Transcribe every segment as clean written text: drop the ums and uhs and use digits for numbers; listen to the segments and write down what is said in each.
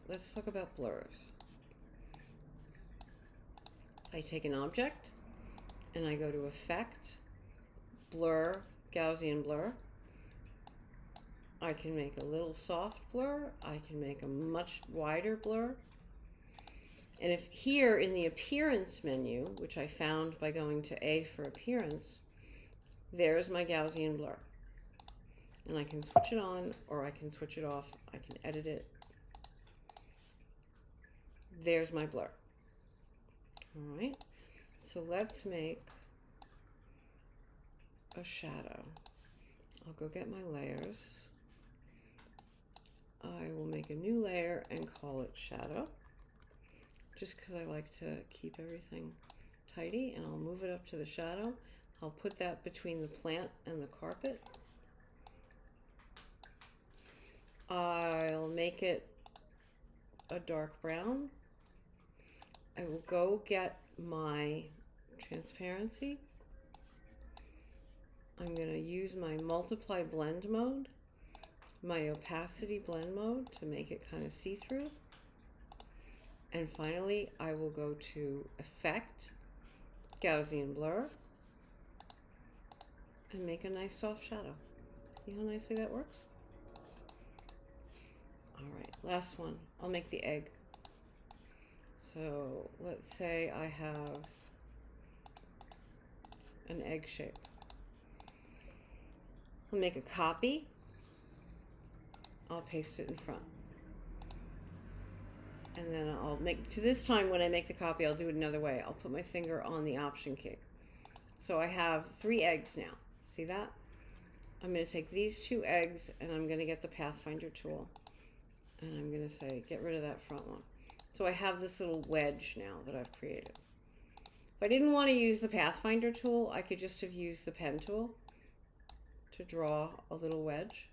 let's talk about blurs. I take an object and I go to Effect, Blur, Gaussian Blur. I can make a little soft blur. I can make a much wider blur. And if here in the Appearance menu, which I found by going to A for Appearance, there's my Gaussian blur. And I can switch it on or I can switch it off. I can edit it. There's my blur. All right, so let's make a shadow. I'll go get my layers. I will make a new layer and call it shadow, just because I like to keep everything tidy, and I'll move it up to the shadow. I'll put that between the plant and the carpet. I'll make it a dark brown. I will go get my transparency. I'm going to use my multiply blend mode, my opacity blend mode to make it kind of see-through. And finally, I will go to Effect, Gaussian Blur, and make a nice soft shadow. See how nicely that works? All right, last one. I'll make the egg. So let's say I have an egg shape. I'll make a copy. I'll paste it in front. And then I'll make, to this time when I make the copy, I'll do it another way. I'll put my finger on the Option key. So I have 3 eggs now. See that? I'm going to take these 2 eggs and I'm going to get the Pathfinder tool. And I'm going to say, get rid of that front one. So I have this little wedge now that I've created. If I didn't want to use the Pathfinder tool, I could just have used the pen tool to draw a little wedge.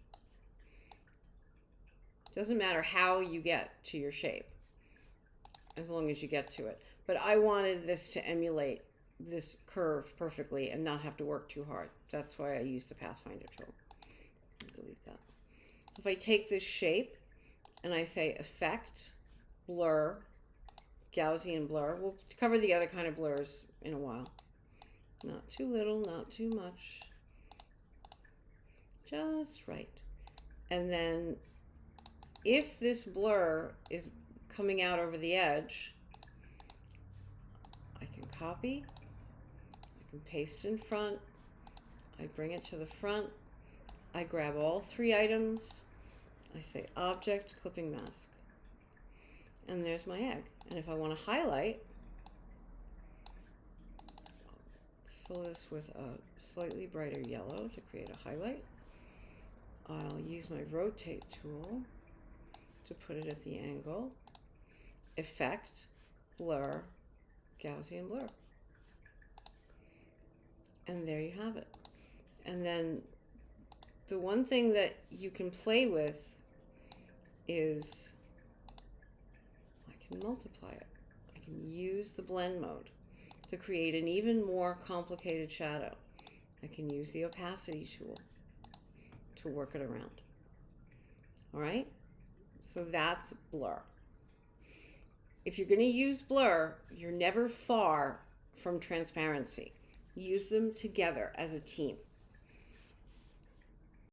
Doesn't matter how you get to your shape, as long as you get to it. But I wanted this to emulate this curve perfectly and not have to work too hard. That's why I used the Pathfinder tool. Delete that. So if I take this shape and I say Effect, Blur, Gaussian Blur. We'll cover the other kind of blurs in a while. Not too little, not too much. Just right. And then if this blur is coming out over the edge, I can copy, I can paste in front, I bring it to the front, I grab all 3 items, I say Object, Clipping Mask. And there's my egg. And if I want to highlight, fill this with a slightly brighter yellow to create a highlight. I'll use my Rotate tool to put it at the angle. Effect, Blur, Gaussian Blur. And there you have it. And then the one thing that you can play with is multiply it. I can use the blend mode to create an even more complicated shadow. I can use the opacity tool to work it around. All right, so that's blur. If you're going to use blur, you're never far from transparency. Use them together as a team.